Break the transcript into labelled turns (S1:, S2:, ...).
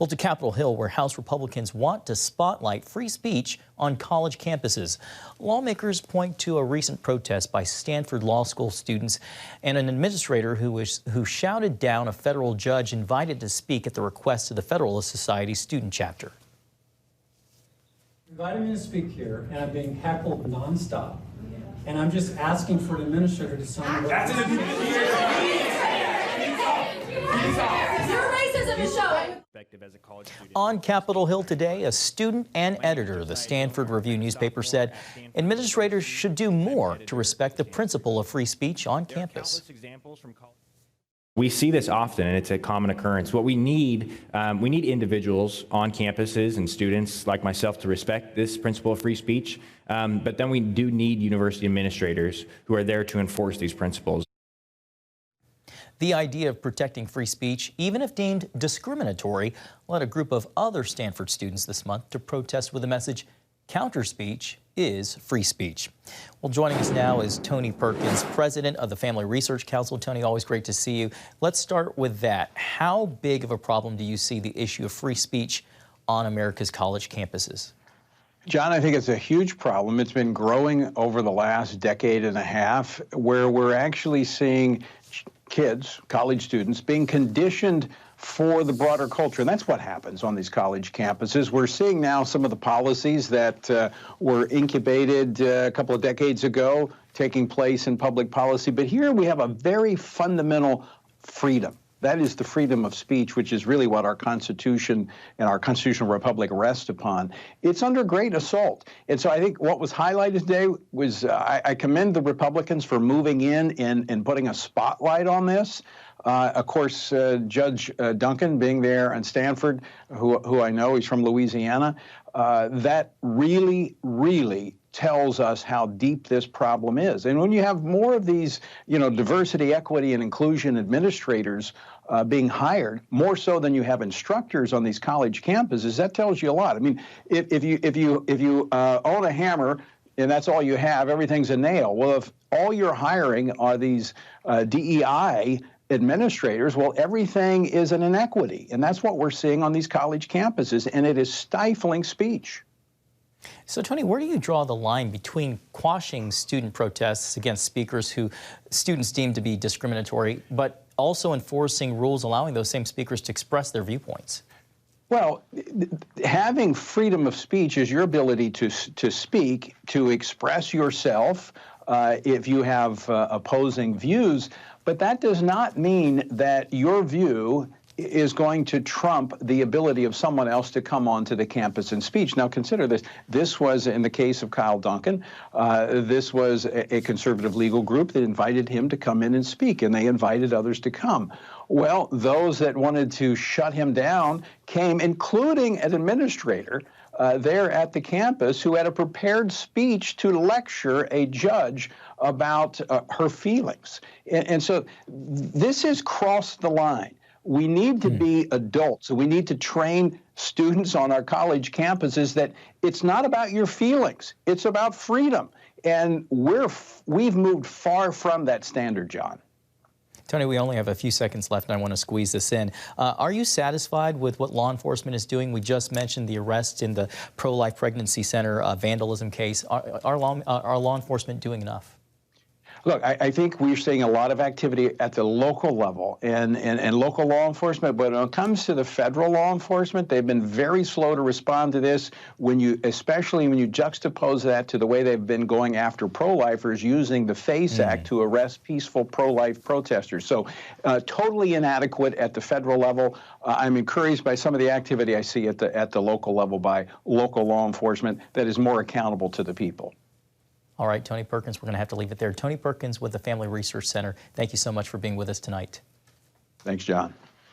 S1: Well, to Capitol Hill, where House Republicans want to spotlight free speech on college campuses. Lawmakers point to a recent protest by Stanford Law School students and an administrator who shouted down a federal judge invited to speak at the request of the Federalist Society student chapter.
S2: Invited me to speak here, and I'm being heckled nonstop. And I'm just asking for an administrator to sign the
S3: That's an
S4: Your racism is showing.
S1: On Capitol Hill today, a student and editor of the Stanford Review newspaper said administrators should do more to respect the principle of free speech on campus.
S5: We see this often, and it's a common occurrence. What we need individuals on campuses and students like myself to respect this principle of free speech, but then we do need university administrators who are there to enforce these principles.
S1: The idea of protecting free speech, even if deemed discriminatory, led a group of other Stanford students this month to protest with the message, counter speech is free speech. Well, joining us now is Tony Perkins, president of the Family Research Council. Tony, always great to see you. Let's start with that. How big of a problem do you see the issue of free speech on America's college campuses?
S6: John, I think it's a huge problem. It's been growing over the last decade and a half, where we're actually seeing kids, college students, being conditioned for the broader culture. And that's what happens on these college campuses. We're seeing now some of the policies that were incubated a couple of decades ago taking place in public policy. But here we have a very fundamental freedom. That is the freedom of speech, which is really what our Constitution and our constitutional republic rest upon. It's under great assault. And so I think what was highlighted today was, I commend the Republicans for moving in and putting a spotlight on this. Of course, Judge Duncan being there in Stanford, who I know, he's from Louisiana, that really tells us how deep this problem is. And when you have more of these, diversity, equity, and inclusion administrators being hired, more so than you have instructors on these college campuses, that tells you a lot. I mean, if you own a hammer and that's all you have, everything's a nail. Well, if all you're hiring are these DEI administrators, well, everything is an inequity. And that's what we're seeing on these college campuses, and it is stifling speech.
S1: So, Tony, where do you draw the line between quashing student protests against speakers who students deem to be discriminatory, but also enforcing rules allowing those same speakers to express their viewpoints?
S6: Well, having freedom of speech is your ability to speak, to express yourself if you have opposing views, but that does not mean that your view is going to trump the ability of someone else to come onto the campus and speech. Now consider this. This was, in the case of Kyle Duncan, this was a conservative legal group that invited him to come in and speak, and they invited others to come. Well, those that wanted to shut him down came, including an administrator there at the campus who had a prepared speech to lecture a judge about her feelings. And so this has crossed the line. We need to be adults. So we need to train students on our college campuses that it's not about your feelings. It's about freedom. And we've moved far from that standard, John.
S1: Tony, we only have a few seconds left, and I want to squeeze this in. Are you satisfied with what law enforcement is doing? We just mentioned the arrest in the pro-life pregnancy center vandalism case. Are law enforcement doing enough?
S6: Look, I think we're seeing a lot of activity at the local level and local law enforcement, but when it comes to the federal law enforcement, they've been very slow to respond to this, especially when you juxtapose that to the way they've been going after pro-lifers using the FACE Act to arrest peaceful pro-life protesters. So totally inadequate at the federal level. I'm encouraged by some of the activity I see at the local level by local law enforcement that is more accountable to the people.
S1: All right, Tony Perkins, we're going to have to leave it there. Tony Perkins with the Family Research Center, thank you so much for being with us tonight.
S6: Thanks, John.